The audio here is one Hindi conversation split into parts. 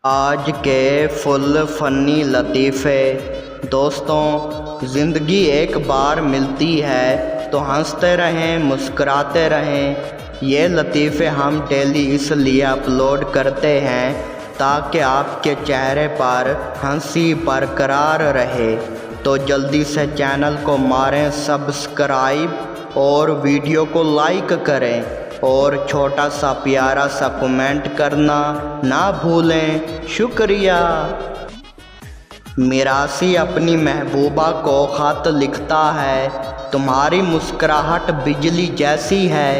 आज के फुल फनी लतीफ़े। दोस्तों, ज़िंदगी एक बार मिलती है तो हंसते रहें, मुस्कुराते रहें। ये लतीफ़े हम डेली इसलिए अपलोड करते हैं ताकि आपके चेहरे पर हंसी बरकरार रहे। तो जल्दी से चैनल को मारें सब्सक्राइब और वीडियो को लाइक करें और छोटा सा प्यारा सा कमेंट करना ना भूलें। शुक्रिया। मिरासी अपनी महबूबा को ख़त लिखता है, तुम्हारी मुस्कुराहट बिजली जैसी है।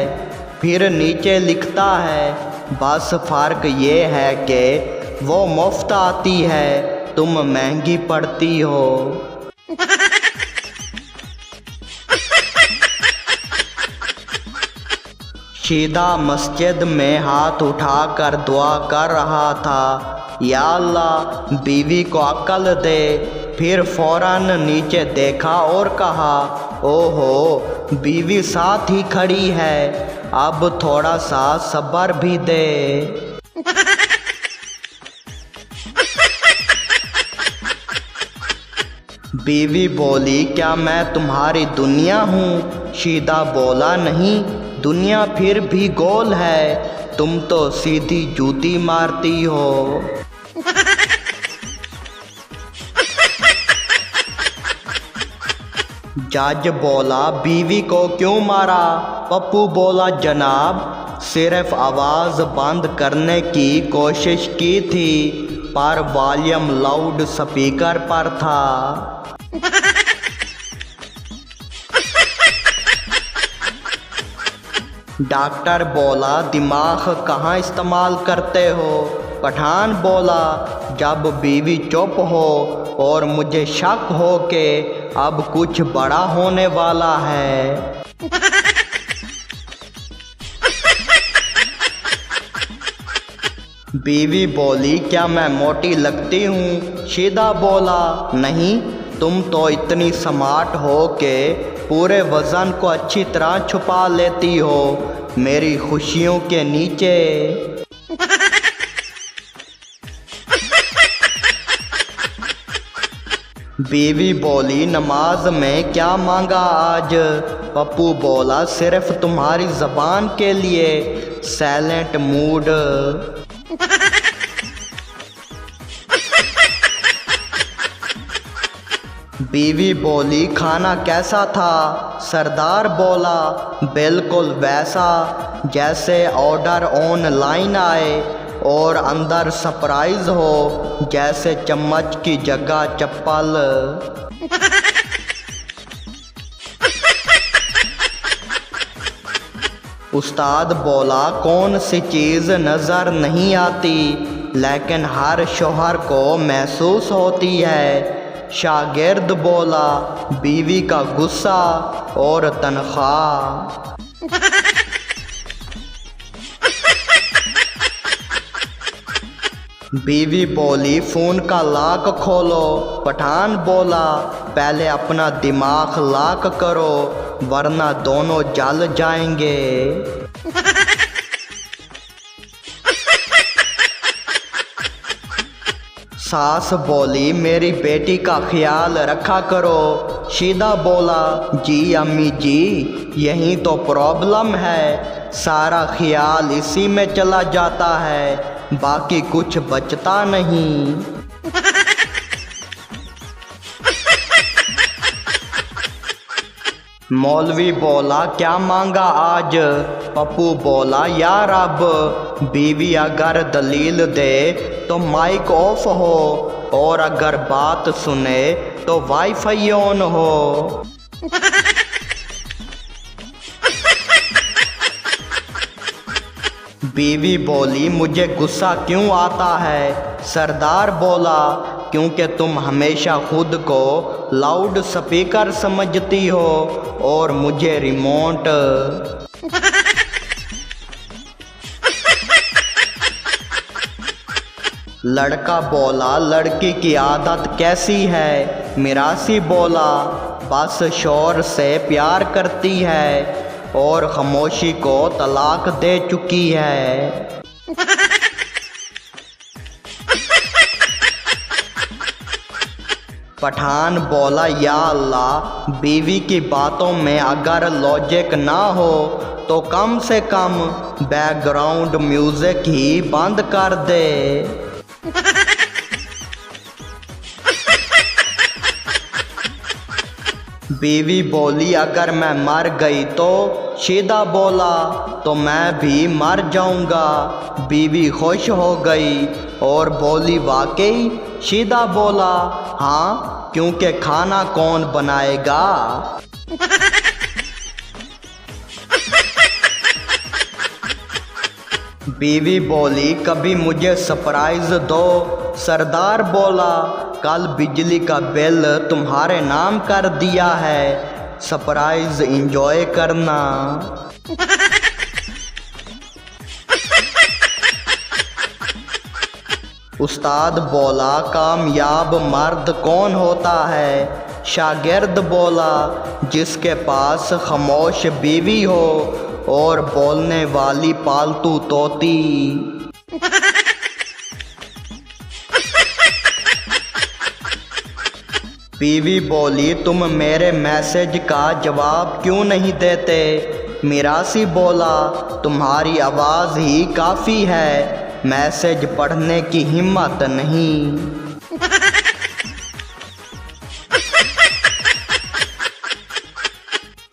फिर नीचे लिखता है, बस फ़र्क ये है कि वो मुफ्त आती है, तुम महंगी पड़ती हो। शीदा मस्जिद में हाथ उठाकर दुआ कर रहा था, या अल्लाह बीवी को अक्ल दे। फिर फौरन नीचे देखा और कहा, ओहो बीवी साथ ही खड़ी है, अब थोड़ा सा सब्र भी दे। बीवी बोली, क्या मैं तुम्हारी दुनिया हूँ? शीदा बोला, नहीं, दुनिया फिर भी गोल है, तुम तो सीधी जूती मारती हो। जज बोला, बीवी को क्यों मारा? पप्पू बोला, जनाब सिर्फ आवाज़ बंद करने की कोशिश की थी, पर वॉल्यूम लाउड स्पीकर पर था। डॉक्टर बोला, दिमाग कहाँ इस्तेमाल करते हो? पठान बोला, जब बीवी चुप हो और मुझे शक हो कि अब कुछ बड़ा होने वाला है। बीवी बोली, क्या मैं मोटी लगती हूँ? शीदा बोला, नहीं, तुम तो इतनी स्मार्ट हो कि पूरे वज़न को अच्छी तरह छुपा लेती हो मेरी खुशियों के नीचे। बीवी बोली, नमाज में क्या मांगा आज? पप्पू बोला, सिर्फ तुम्हारी ज़बान के लिए, साइलेंट मूड। बीवी बोली, खाना कैसा था? सरदार बोला, बिल्कुल वैसा जैसे ऑर्डर ऑनलाइन आए और अंदर सरप्राइज हो, जैसे चम्मच की जगह चप्पल। उस्ताद बोला, कौन सी चीज़ नज़र नहीं आती लेकिन हर शौहर को महसूस होती है? शागिर्द बोला, बीवी का गुस्सा और तनख्वाह। बीवी बोली, फ़ोन का लॉक खोलो। पठान बोला, पहले अपना दिमाग लॉक करो वरना दोनों जल जाएंगे। सास बोली, मेरी बेटी का ख्याल रखा करो। शीदा बोला, जी अम्मी जी, यही तो प्रॉब्लम है, सारा ख्याल इसी में चला जाता है, बाकी कुछ बचता नहीं। मौलवी बोला, क्या मांगा आज? पप्पू बोला, यार अब बीवी अगर दलील दे तो माइक ऑफ हो और अगर बात सुने तो वाईफाई ऑन हो। बीवी बोली, मुझे गुस्सा क्यों आता है? सरदार बोला, क्योंकि तुम हमेशा खुद को लाउड स्पीकर समझती हो और मुझे रिमोट। लड़का बोला, लड़की की आदत कैसी है? मिरासी बोला, बस शोर से प्यार करती है और खामोशी को तलाक दे चुकी है। पठान बोला, या अल्लाह, बीवी की बातों में अगर लॉजिक ना हो तो कम से कम बैकग्राउंड म्यूजिक ही बंद कर दे। बीवी बोली, अगर मैं मर गई तो? शीदा बोला, तो मैं भी मर जाऊंगा। बीवी खुश हो गई और बोली, वाकई? शीदा बोला, हाँ, क्योंकि खाना कौन बनाएगा? बीवी बोली, कभी मुझे सरप्राइज दो। सरदार बोला, कल बिजली का बिल तुम्हारे नाम कर दिया है, सरप्राइज एंजॉय करना। उस्ताद बोला, कामयाब मर्द कौन होता है? शागिर्द बोला, जिसके पास खामोश बीवी हो और बोलने वाली पालतू तोती। बीवी बोली, तुम मेरे मैसेज का जवाब क्यों नहीं देते? मिरासी बोला, तुम्हारी आवाज़ ही काफ़ी है, मैसेज पढ़ने की हिम्मत नहीं।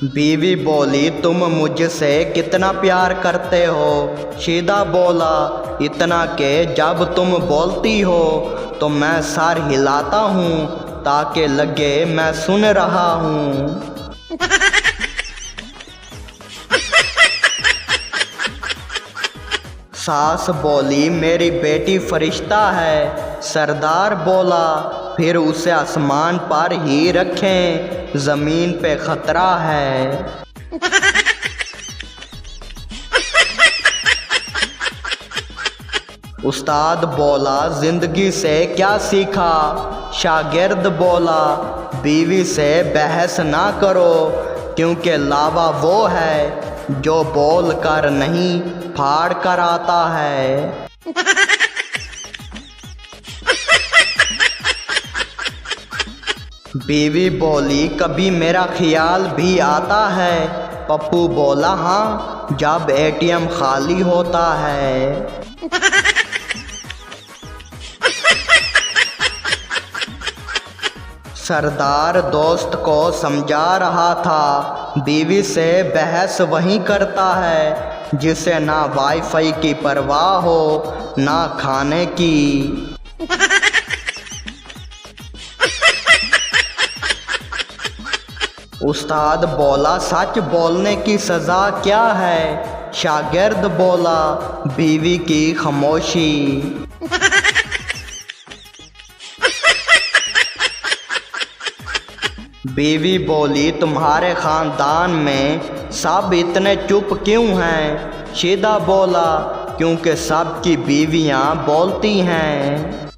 बीवी बोली, तुम मुझसे कितना प्यार करते हो? शीदा बोला, इतना कि जब तुम बोलती हो तो मैं सर हिलाता हूँ ताकि लगे मैं सुन रहा हूँ। सास बोली, मेरी बेटी फरिश्ता है। सरदार बोला, फिर उसे आसमान पर ही रखें, ज़मीन पे खतरा है। उस्ताद बोला, ज़िंदगी से क्या सीखा? शागिर्द बोला, बीवी से बहस ना करो, क्योंकि लावा वो है जो बोल कर नहीं फाड़ कर आता है। बीवी बोली, कभी मेरा ख्याल भी आता है? पप्पू बोला, हाँ, जब एटीएम खाली होता है। सरदार दोस्त को समझा रहा था, बीवी से बहस वही करता है जिसे ना वाईफाई की परवाह हो ना खाने की। उस्ताद बोला, सच बोलने की सज़ा क्या है? शागिर्द बोला, बीवी की खामोशी। बीवी बोली, तुम्हारे ख़ानदान में सब इतने चुप क्यों हैं? शीदा बोला, क्योंकि सब की बीवियाँ बोलती हैं।